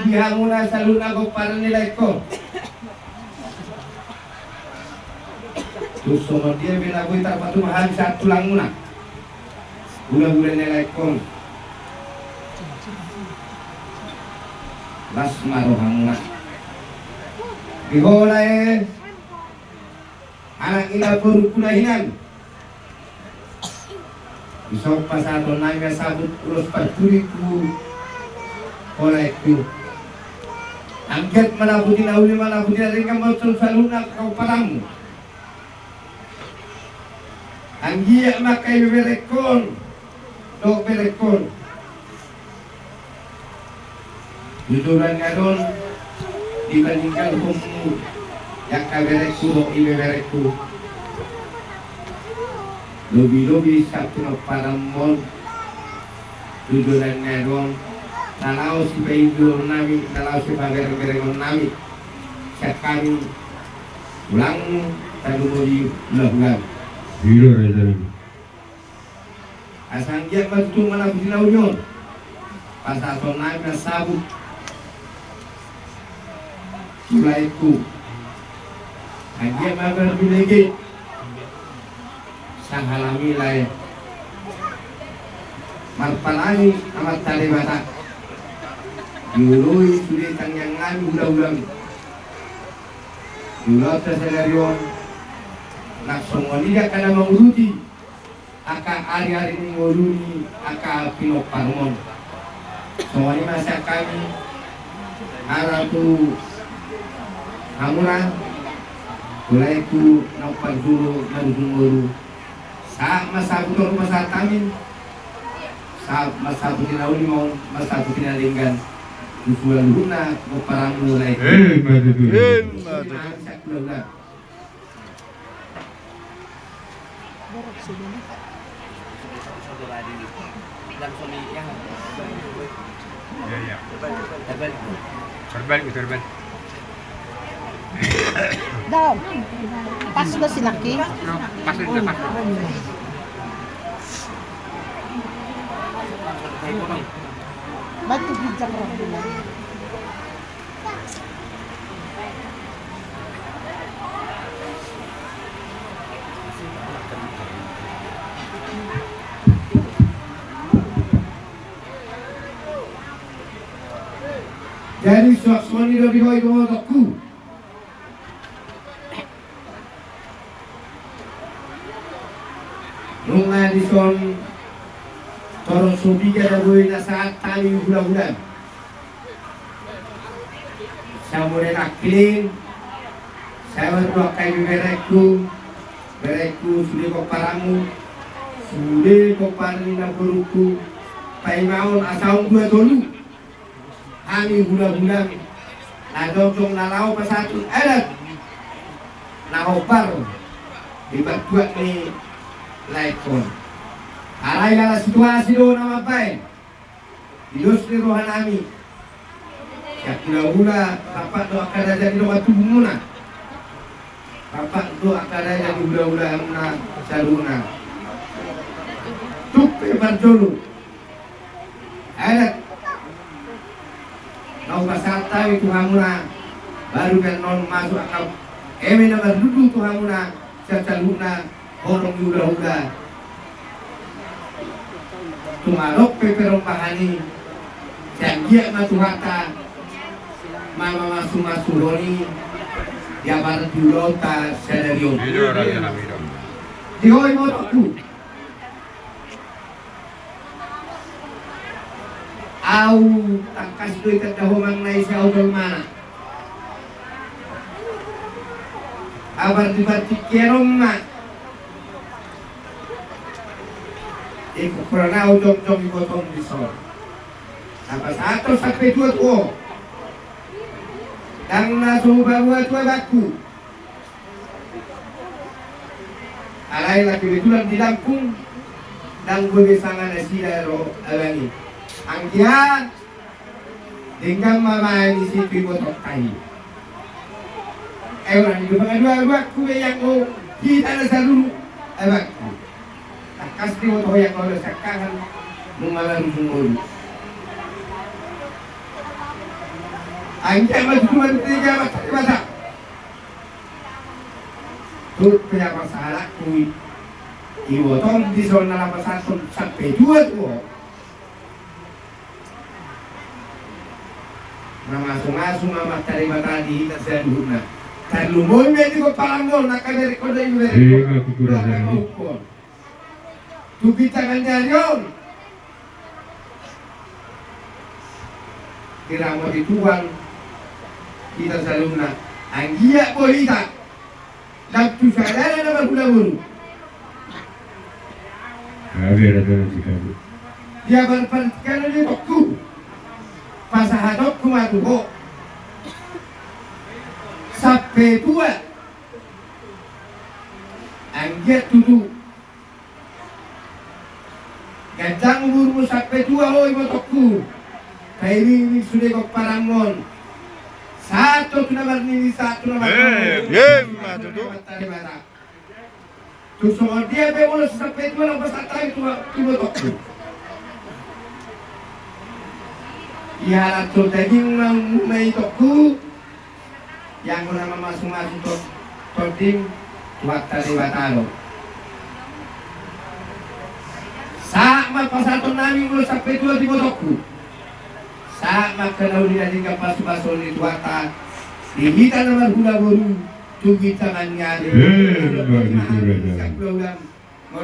biha muna sa luna ko para nilay ko. Gusto mo dia binagoy tapos mahal sa tulang muna. Gula-gula nilay ko. Mas marohang muna. Bihola anak ina puro kunahinan. Isok pa sa ato na sabot ulos pagtuli ko. Oleh ku. Angkat manabutin awli manabutin rin ka mo sa luna kau paramu. Anggiya makay berekon. Dok berekon. Juduran nga doon, dibandingkan hukum yang kaberekku dok iberekku. Lobi-lobi satu paramon. Juduran nga doon, nalaw si paidur nami, nalaw si pabereng-berengon nami. Siap kami ulang tadumuli ulang-ulang. Hilo rin. Asang dia betul mana bujina unyon. Pasaton naik na sabut. Mulaiku. Dia magar bilegi. Sang halami lai. Marpalani amat tali bata. Yului sudah tangyang ngami ulang-ulang. Yulau tersenarion. Nak songoni dia kana menguruti. Aka hari-hari ini ngoluni. Aka pinok parmon. Songoni masa kami. Aratu. Hamura. Mulai ku nampak dulu nanggunguru. Saat masa butuh masa tamin. Saat masa butuh nauli mau masa butuh nalinggan. Usulan guna parang mulai. Madu. Ya. Terbalik. Daw. Pasok na si Naki. Pasok. Ba't tubig-tubig ko rin? Jadi suami lebih baik untuk Nunga di son Torong subi kada boy na saat tali bulan-bulan. Saya mulai naklin. Saya berdua kayu berekku sudah kau paramu, sudah kau parina beruku. Paimaun asal dua dulu. Kami bulan-bulan. Nadong nalau pasatu adat. Naopar dibuat ni laikon. Alay kala situasi do nama baik. Didos ni rohan ami. Ya kula-kula bapak do akada jadi do batu bumuna. Bapak do akada jadi kula-kula amna saluna. Tuk pebar dulu. Adat. Nau pasata itu hamuna baru kan non masuk akal. Eme na berdudu tu hamuna saluna orang udah. Tumalok peperong pahani janji matuhata mama masumasuroni dia baru dulota sedario dihoy mo aku au tangkas duit kadahomang nai sa udol mana abar dibatik kerong ma ikut pernah ujung-ujung dipotong di sol. Sampai satu sampai dua tuh. Dan nasuh bawa tua baku. Alai lagi betulan di Lampung dan gue sangat nasi daro alangi. Angkia dengan mama di situ potong kai. Orang itu pengadua baku yang kita nasi dulu baku. Kasih waktu yang kalau sekarang mengalami sumur. Angkat maju cuma tiga mata. Tuh punya masalah kui. Iwo tom di zona lama satu sampai dua tuh. Masuk mama terima tadi terjadi guna. Kalau mau ini kau palangol nak dari kau dari Iya, aku kurang jadi. Tu kita kan jarion. Kira mau dituang kita saluna. Anggia bolita. Dan tu sadar nama guna-guna. Ada rajana Chicago. Dia berpertikan di tokku. Pasahadok kumatuho. Sampai tua. Anggia tutu. Gajang umurmu sampai tua hoi motokku. Kairi sudah kok parangon. Satu nomor ini satu nomor. Tu soal dia beul sampai tua nomor satu itu motokku. Ya tu daging mai tokku. Yang nama masuk-masuk toting waktu dewatalo. Sama pasal nami mulu sampai tua di motokku. Sama kalau dia tinggal pasu-pasu di tuata. Dimita nama gula-gulu. Tugi tangan nyari. Bagus itu rajana. Mau